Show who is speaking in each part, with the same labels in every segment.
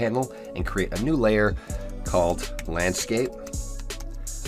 Speaker 1: panel and create a new layer called landscape.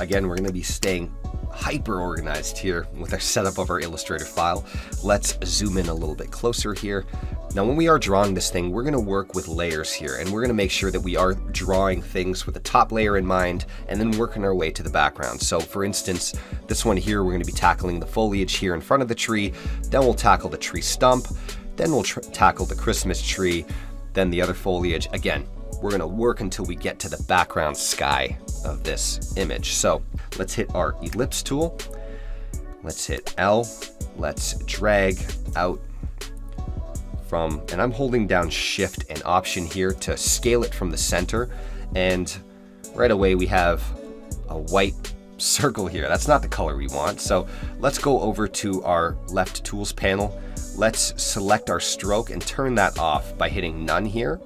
Speaker 1: Again, we're going to be staying hyper organized here with our setup of our Illustrator file. Let's zoom in a little bit closer here. Now, when we are drawing this thing, we're going to work with layers here, and we're going to make sure that we are drawing things with the top layer in mind and then working our way to the background. So for instance, this one here, we're going to be tackling the foliage here in front of the tree, then we'll tackle the tree stump, then we'll tackle the Christmas tree, then the other foliage. Again, we're going to work until we get to the background sky of this image. So let's hit our ellipse tool. Let's hit L. Let's drag out from, and I'm holding down Shift and Option here to scale it from the center. And right away we have a white circle here. That's not the color we want. So let's go over to our left tools panel. Let's select our stroke and turn that off by hitting none here.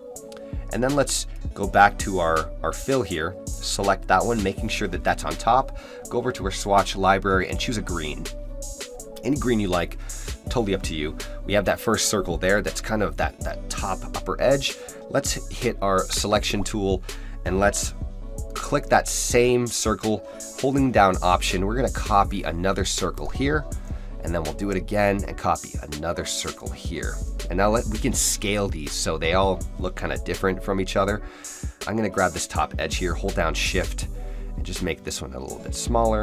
Speaker 1: And then let's go back to our fill here, select that one, making sure that that's on top. Go over to our swatch library and choose a green. Any green you like, totally up to you. We have that first circle there, that's kind of that top upper edge. Let's hit our selection tool and let's click that same circle, holding down Option. We're gonna copy another circle here, and then we'll do it again and copy another circle here. And now we can scale these so they all look kind of different from each other. I'm gonna grab this top edge here, hold down Shift, and just make this one a little bit smaller.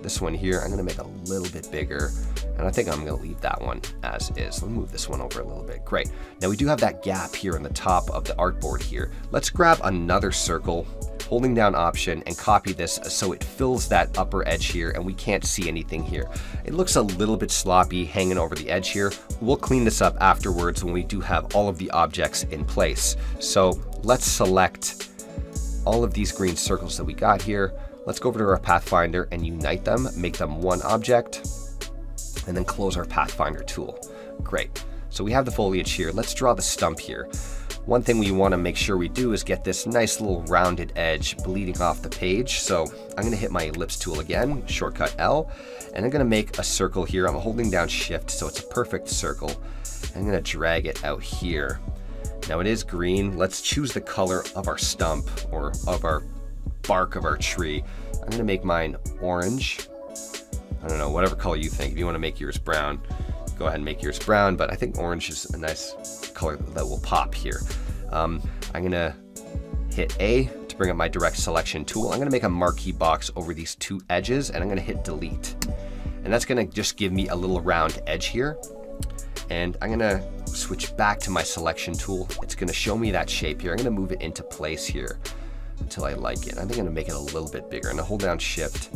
Speaker 1: This one here, I'm gonna make a little bit bigger, and I think I'm gonna leave that one as is. Let me move this one over a little bit. Great. Now we do have that gap here on the top of the artboard here. Let's grab another circle, holding down Option, and copy this so it fills that upper edge here and we can't see anything here. It looks a little bit sloppy hanging over the edge here. We'll clean this up afterwards when we do have all of the objects in place. So let's select all of these green circles that we got here. Let's go over to our Pathfinder and unite them, make them one object, and then close our Pathfinder tool. Great. So we have the foliage here. Let's draw the stump here. One thing we want to make sure we do is get this nice little rounded edge bleeding off the page. So I'm going to hit my ellipse tool again, shortcut L, and I'm going to make a circle here. I'm holding down Shift so it's a perfect circle. I'm going to drag it out here. Now it is green. Let's choose the color of our stump or of our bark of our tree. I'm going to make mine orange. I don't know, whatever color you think. If you want to make yours brown, go ahead and make yours brown, but I think orange is a nice color that will pop here. I'm gonna hit A to bring up my direct selection tool. I'm gonna make a marquee box over these two edges and I'm gonna hit delete. And that's gonna just give me a little round edge here. And I'm gonna switch back to my selection tool. It's gonna show me that shape here. I'm gonna move it into place here until I like it. I think I'm gonna make it a little bit bigger. I'm gonna hold down Shift,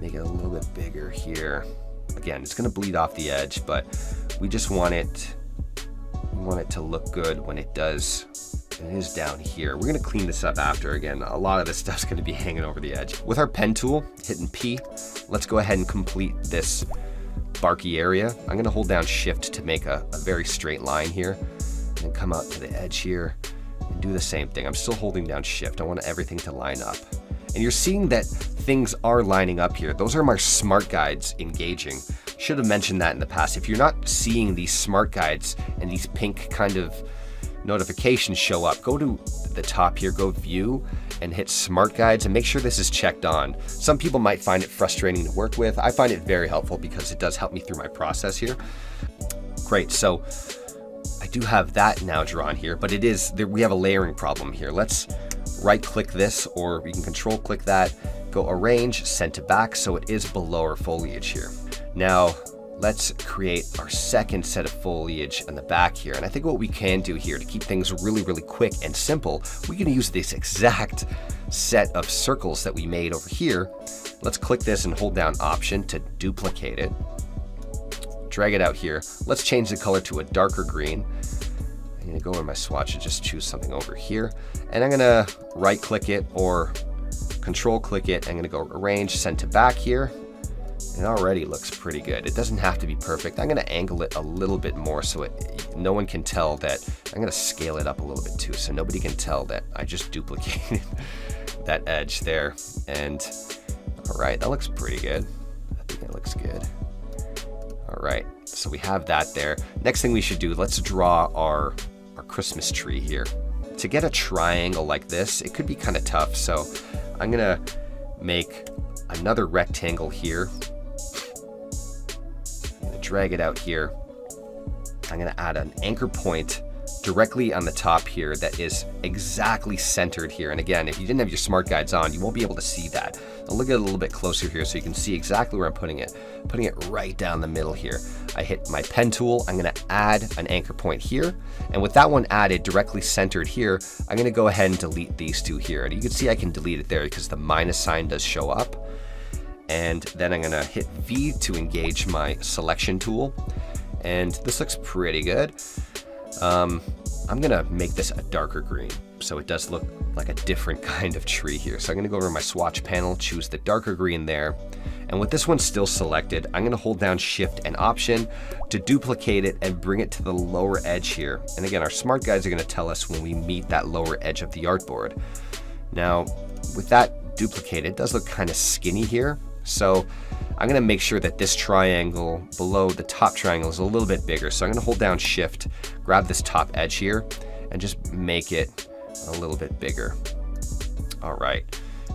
Speaker 1: make it a little bit bigger here. Again, it's gonna bleed off the edge, but we just want it, to look good when it does. It is down here. We're gonna clean this up after. Again, a lot of this stuff's gonna be hanging over the edge. With our pen tool, hitting P, let's go ahead and complete this barky area. I'm gonna hold down Shift to make a very straight line here, and then come out to the edge here and do the same thing. I'm still holding down Shift. I want everything to line up. And you're seeing that things are lining up here. Those are my smart guides engaging. Should have mentioned that in the past. If you're not seeing these smart guides and these pink kind of notifications show up, go to the top here, go View, and hit Smart Guides and make sure this is checked on. Some people might find it frustrating to work with. I find it very helpful because it does help me through my process here. Great, so I do have that now drawn here, but we have a layering problem here. Let's right click this, or we can control click that, go arrange, send to back so it is below our foliage here. Now let's create our second set of foliage in the back here. And I think what we can do here to keep things really, really quick and simple, we can use this exact set of circles that we made over here. Let's click this and hold down Option to duplicate it. Drag it out here. Let's change the color to a darker green. I'm gonna go in my swatch and just choose something over here. And I'm gonna right click it or control click it. I'm gonna go arrange, send to back here. It already looks pretty good. It doesn't have to be perfect. I'm gonna angle it a little bit more so no one can tell that. I'm gonna scale it up a little bit too so nobody can tell that I just duplicated that edge there. And all right, that looks pretty good. I think that looks good. All right, so we have that there. Next thing we should do, let's draw our Christmas tree here. to get a triangle like this, it could be kind of tough. So I'm gonna make another rectangle here. I'm gonna drag it out here. I'm gonna add an anchor point directly on the top here that is exactly centered here. And again, if you didn't have your smart guides on, you won't be able to see that. I'll look at it a little bit closer here so you can see exactly where I'm putting it. Putting it right down the middle here. I hit my pen tool, I'm gonna add an anchor point here. And with that one added directly centered here, I'm gonna go ahead and delete these two here. And you can see I can delete it there because the minus sign does show up. And then I'm gonna hit V to engage my selection tool. And this looks pretty good. I'm gonna make this a darker green so it does look like a different kind of tree here. So I'm gonna go over to my swatch panel, choose the darker green there. And with this one still selected, I'm gonna hold down Shift and Option to duplicate it and bring it to the lower edge here. And again, our smart guides are gonna tell us when we meet that lower edge of the artboard. Now, with that duplicated, it does look kind of skinny here. So I'm gonna make sure that this triangle below the top triangle is a little bit bigger. So I'm gonna hold down Shift, grab this top edge here, and just make it a little bit bigger. All right,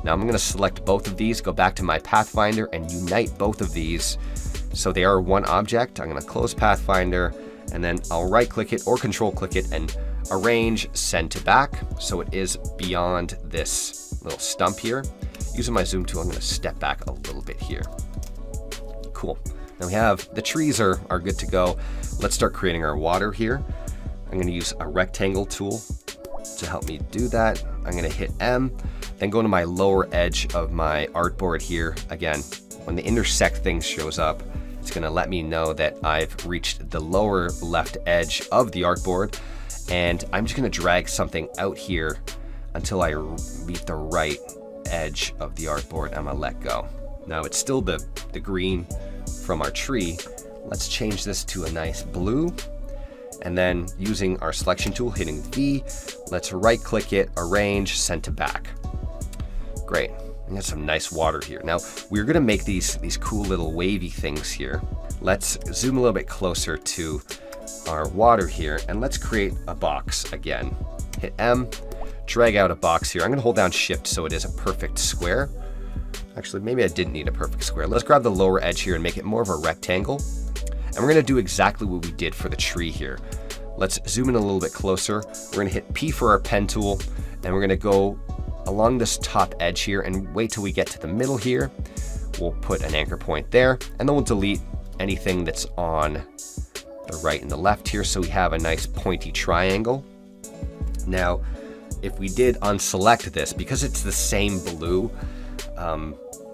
Speaker 1: now I'm gonna select both of these, go back to my Pathfinder and unite both of these so they are one object. I'm gonna close Pathfinder and then I'll right click it or control click it and arrange send to back so it is beyond this little stump here. Using my zoom tool, I'm gonna step back a little bit here. Cool. Now we have the trees are good to go. Let's start creating our water here. I'm gonna use a rectangle tool to help me do that. I'm gonna hit M, then go to my lower edge of my artboard here. Again, when the intersect thing shows up, it's gonna let me know that I've reached the lower left edge of the artboard. And I'm just gonna drag something out here until I meet the right edge of the artboard. I'm gonna let go. Now it's still the green from our tree. Let's change this to a nice blue. And then using our selection tool, hitting V, let's right click it, arrange, send to back. Great, we got some nice water here. Now we're gonna make these cool little wavy things here. Let's zoom a little bit closer to our water here and let's create a box again. Hit M, drag out a box here. I'm gonna hold down Shift so it is a perfect square. Actually, maybe I didn't need a perfect square. Let's grab the lower edge here and make it more of a rectangle. And we're gonna do exactly what we did for the tree here. Let's zoom in a little bit closer. We're gonna hit P for our pen tool and we're gonna go along this top edge here and wait till we get to the middle here. We'll put an anchor point there and then we'll delete anything that's on the right and the left here so we have a nice pointy triangle. Now, if we did unselect this, because it's the same blue,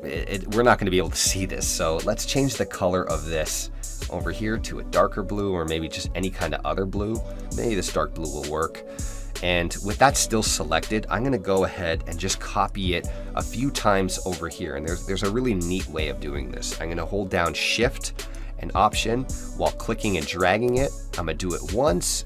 Speaker 1: we're not going to be able to see this. So let's change the color of this over here to a darker blue or maybe just any kind of other blue. Maybe this dark blue will work. And with that still selected, I'm going to go ahead and just copy it a few times over here. And there's a really neat way of doing this. I'm going to hold down Shift and Option while clicking and dragging it. I'm going to do it once.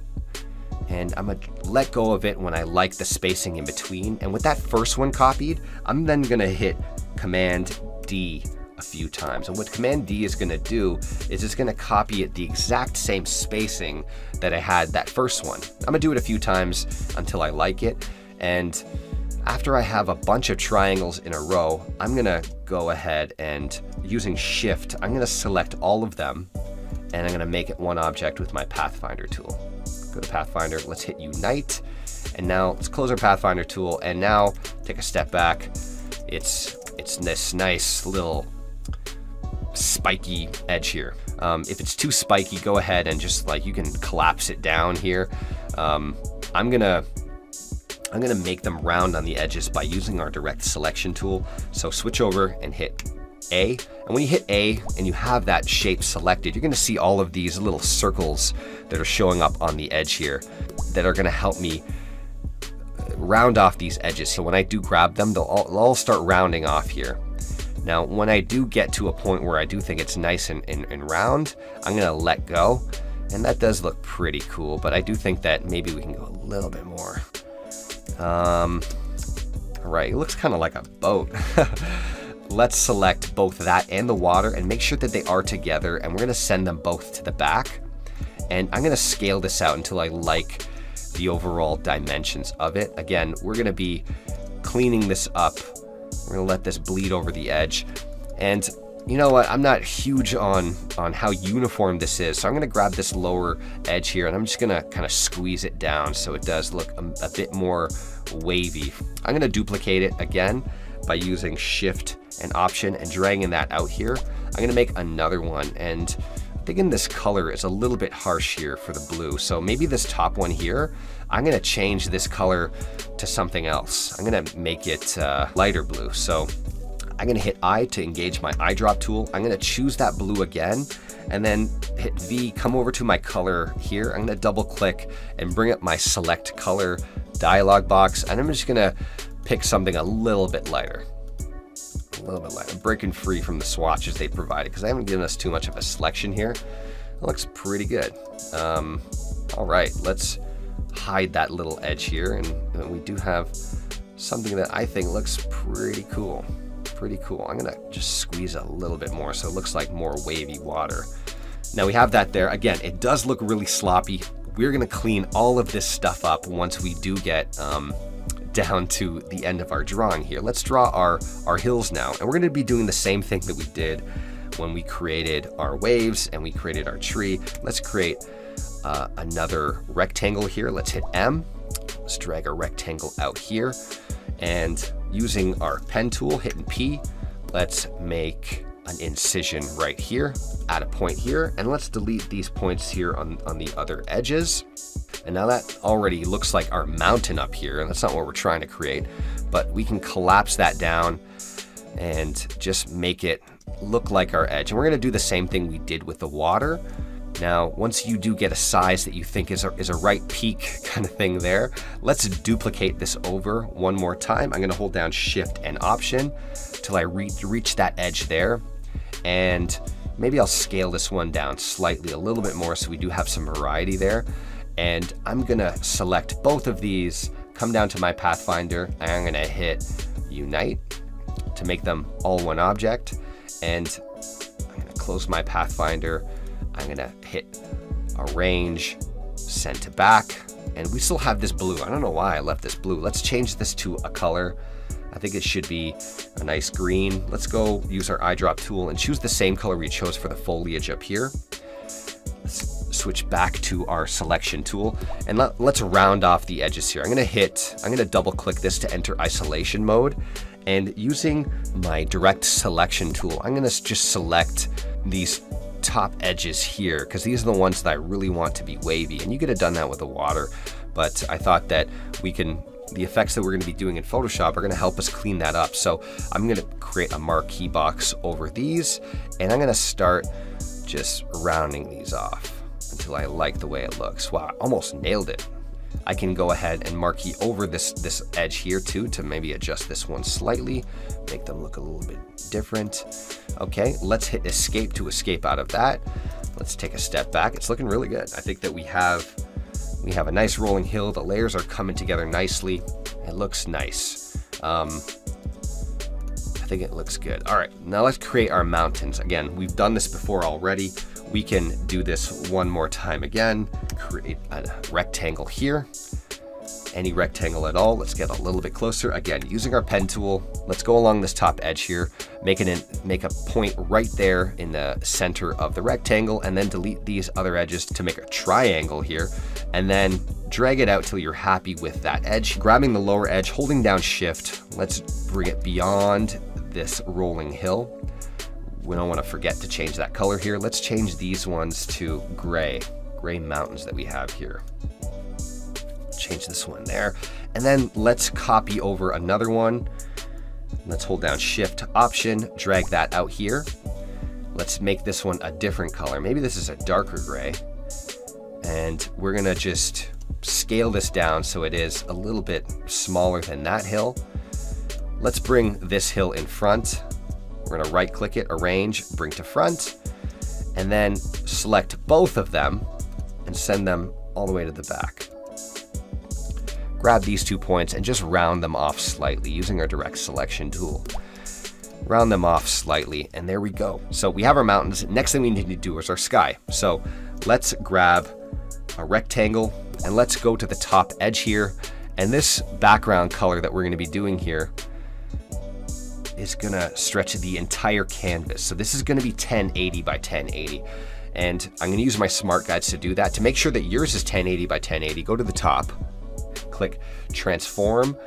Speaker 1: And I'm gonna let go of it when I like the spacing in between. And with that first one copied, I'm then gonna hit Command D a few times. And what Command D is gonna do is it's gonna copy it the exact same spacing that I had that first one. I'm gonna do it a few times until I like it. And after I have a bunch of triangles in a row, I'm gonna go ahead and using Shift, I'm gonna select all of them and I'm gonna make it one object with my Pathfinder tool. Go to Pathfinder, let's hit Unite. And now let's close our Pathfinder tool and now take a step back. It's this nice little spiky edge here. If it's too spiky, go ahead and just you can collapse it down here. I'm gonna make them round on the edges by using our direct selection tool. So switch over and hit A. And when you hit A and you have that shape selected, you're gonna see all of these little circles that are showing up on the edge here that are gonna help me round off these edges. So when I do grab them, they'll all start rounding off here. Now, when I do get to a point where I do think it's nice and round, I'm gonna let go. And that does look pretty cool, but I do think that maybe we can go a little bit more. All right, it looks kind of like a boat. Let's select both that and the water and make sure that they are together, and we're gonna send them both to the back. And I'm gonna scale this out until I like the overall dimensions of it. Again, we're gonna be cleaning this up. We're gonna let this bleed over the edge. And you know what, I'm not huge on how uniform this is, so I'm gonna grab this lower edge here and I'm just gonna kind of squeeze it down so it does look a bit more wavy. I'm gonna duplicate it again by using Shift and Option and dragging that out here. I'm gonna make another one, and I'm thinking this color is a little bit harsh here for the blue, so maybe this top one here, I'm gonna change this color to something else. I'm gonna make it lighter blue. So I'm gonna hit I to engage my eyedrop tool. I'm gonna choose that blue again, and then hit V, come over to my color here. I'm gonna double click and bring up my select color dialog box, and I'm just gonna pick something a little bit lighter. I'm breaking free from the swatches they provided because they haven't given us too much of a selection here. It looks pretty good. All right, let's hide that little edge here, and we do have something that I think looks pretty cool. I'm gonna just squeeze a little bit more so it looks like more wavy water. Now we have that there. Again, it does look really sloppy. We're gonna clean all of this stuff up once we do get down to the end of our drawing here. Let's draw our hills now, and we're gonna be doing the same thing that we did when we created our waves and we created our tree. Let's create another rectangle here. Let's hit M. Let's drag a rectangle out here, and using our pen tool, hitting P, let's make an incision right here, add a point here, and let's delete these points here on the other edges. And now that already looks like our mountain up here, and that's not what we're trying to create, but we can collapse that down and just make it look like our edge. And we're gonna do the same thing we did with the water. Now, once you do get a size that you think is a right peak kind of thing there, let's duplicate this over one more time. I'm gonna hold down Shift and Option till I reach that edge there. And maybe I'll scale this one down slightly a little bit more so we do have some variety there. And I'm gonna select both of these, come down to my Pathfinder, and I'm gonna hit Unite to make them all one object. And I'm gonna close my Pathfinder. I'm gonna hit Arrange, Send to Back, and we still have this blue. I don't know why I left this blue. Let's change this to a color. I think it should be a nice green. Let's go use our eyedrop tool and choose the same color we chose for the foliage up here. Let's switch back to our selection tool, and let's round off the edges here. I'm gonna double click this to enter isolation mode, and using my direct selection tool, I'm gonna just select these top edges here because these are the ones that I really want to be wavy, and you could have done that with the water, but I thought that the effects that we're going to be doing in Photoshop are going to help us clean that up. So I'm going to create a marquee box over these, and I'm going to start just rounding these off until I like the way it looks. Wow, I almost nailed it. I can go ahead and marquee over this edge here too to maybe adjust this one slightly, make them look a little bit different. Okay, let's hit Escape to escape out of that. Let's take a step back. It's looking really good. I think that we have a nice rolling hill. The layers are coming together nicely. It looks nice. I think it looks good. All right, now let's create our mountains. Again, we've done this before already. We can do this one more time again. Create a rectangle here. Any rectangle at all. Let's get a little bit closer. Again, using our pen tool, let's go along this top edge here, make a point right there in the center of the rectangle, and then delete these other edges to make a triangle here, and then drag it out till you're happy with that edge. Grabbing the lower edge, holding down Shift, let's bring it beyond this rolling hill. We don't want to forget to change that color here. Let's change these ones to gray mountains that we have here. Change this one there, and then let's copy over another one. Let's hold down Shift, Option, drag that out here. Let's make this one a different color. Maybe this is a darker gray, and we're gonna just scale this down so it is a little bit smaller than that hill. Let's bring this hill in front. We're gonna right click it, Arrange, bring to front, and then select both of them and send them all the way to the back. Grab these 2 points and just round them off slightly using our direct selection tool. Round them off slightly, and there we go. So we have our mountains. Next thing we need to do is our sky. So let's grab a rectangle. And let's go to the top edge here. And this background color that we're going to be doing here is going to stretch the entire canvas. So this is going to be 1080 by 1080. And I'm going to use my smart guides to do that. To make sure that yours is 1080 by 1080, go to the top, click transform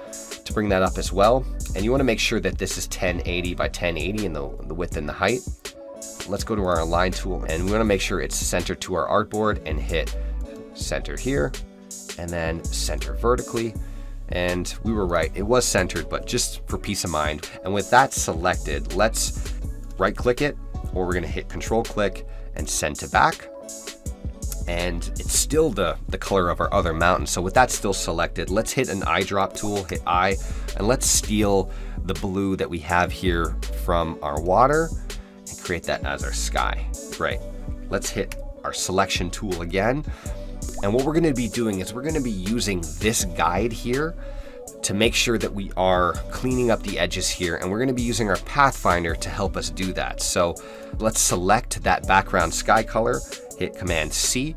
Speaker 1: to bring that up as well. And you want to make sure that this is 1080 by 1080 in the width and the height. Let's go to our align tool, and we want to make sure it's centered to our artboard and hit center here, and then center vertically. And we were right, it was centered, but just for peace of mind. And with that selected, let's right click it, or we're going to hit control click and send to back. And it's still the color of our other mountain. So with that still selected, let's hit an eyedrop tool, hit I, and let's steal the blue that we have here from our water and create that as our sky. Great. Let's hit our selection tool again. And what we're going to be doing is we're going to be using this guide here to make sure that we are cleaning up the edges here, and we're going to be using our Pathfinder to help us do that. So let's select that background sky color, hit Command C,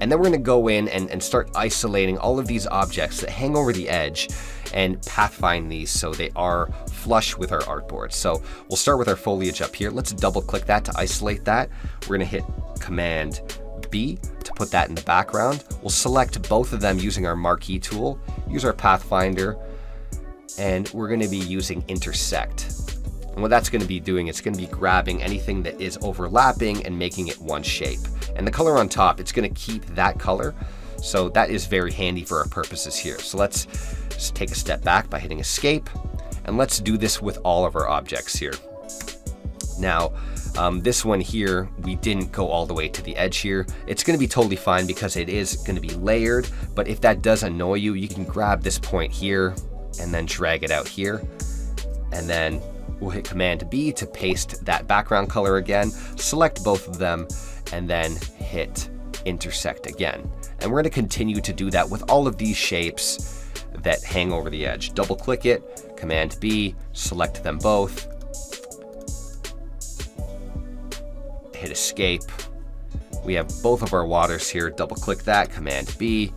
Speaker 1: and then we're going to go in and start isolating all of these objects that hang over the edge and pathfind these so they are flush with our artboard. So we'll start with our foliage up here. Let's double click that to isolate that. We're going to hit Command B to put that in the background. We'll select both of them using our marquee tool, use our Pathfinder, and we're going to be using intersect. And what that's going to be doing, it's going to be grabbing anything that is overlapping and making it one shape. And the color on top, it's going to keep that color. So that is very handy for our purposes here. So let's just take a step back by hitting escape, and let's do this with all of our objects here. Now, this one here, we didn't go all the way to the edge here. It's going to be totally fine because it is going to be layered, but if that does annoy you, you can grab this point here and then drag it out here, and then we'll hit Command B to paste that background color again, select both of them, and then hit intersect again. And we're going to continue to do that with all of these shapes that hang over the edge. Double click it, Command B, select them both, hit escape. We have both of our waters here. Double click that, Command B,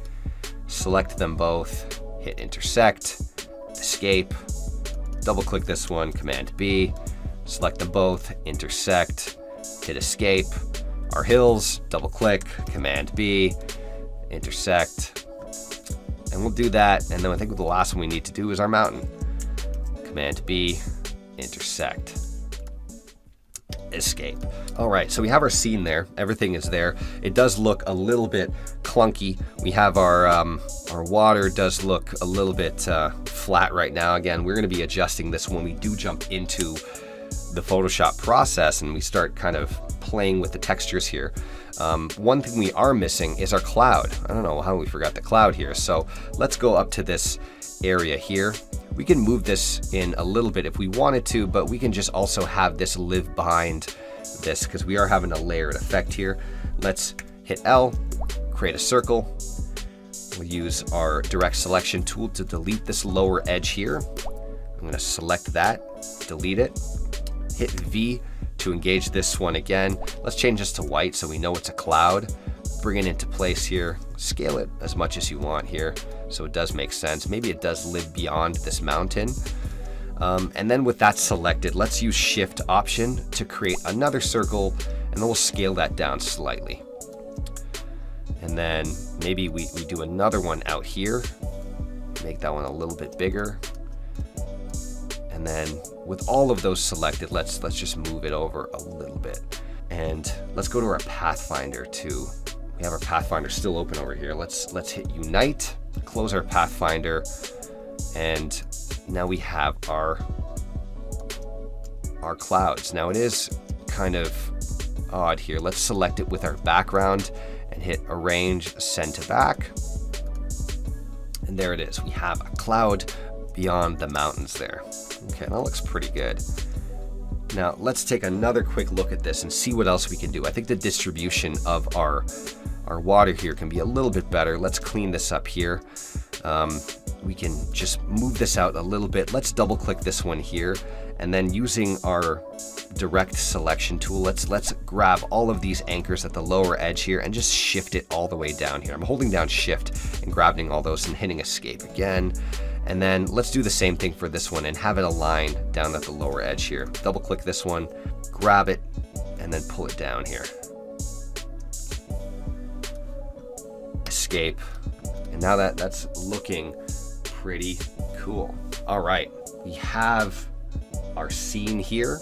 Speaker 1: select them both, hit intersect, escape, double click this one, Command B, select them both, intersect, hit escape. Our hills, double click, Command B, intersect, and we'll do that. And then I think the last one we need to do is our mountain. Command B, intersect, escape. All right, so we have our scene there. Everything is there. It does look a little bit clunky. We have our water does look a little bit flat right now. Again, we're going to be adjusting this when we do jump into the Photoshop process and we start kind of playing with the textures here. One thing we are missing is our cloud. I don't know how we forgot the cloud here. So let's go up to this area here. We can move this in a little bit if we wanted to, but we can just also have this live behind this because we are having a layered effect here. Let's hit L, create a circle. We'll use our direct selection tool to delete this lower edge here. I'm going to select that, delete it, hit V to engage this one again. Let's change this to white so we know it's a cloud. Bring it into place here, scale it as much as you want here so it does make sense. Maybe it does live beyond this mountain. And then with that selected, let's use Shift Option to create another circle, and then we'll scale that down slightly. And then maybe we do another one out here, make that one a little bit bigger. And then with all of those selected, let's just move it over a little bit. And let's go to our Pathfinder too. We have our Pathfinder still open over here. Let's hit Unite, close our Pathfinder, and now we have our clouds. Now it is kind of odd here. Let's select it with our background and hit Arrange, Send to Back. And there it is. We have a cloud beyond the mountains there. Okay, that looks pretty good. Now let's take another quick look at this and see what else we can do. I think the distribution of our water here can be a little bit better. Let's clean this up here. we can just move this out a little bit. Let's double click this one here, and then using our direct selection tool, let's grab all of these anchors at the lower edge here and just shift it all the way down here. I'm holding down shift and grabbing all those and hitting escape again. And then let's do the same thing for this one and have it aligned down at the lower edge here. Double click this one, grab it, and then pull it down here. Escape. And now that's looking pretty cool. All right, we have our scene here.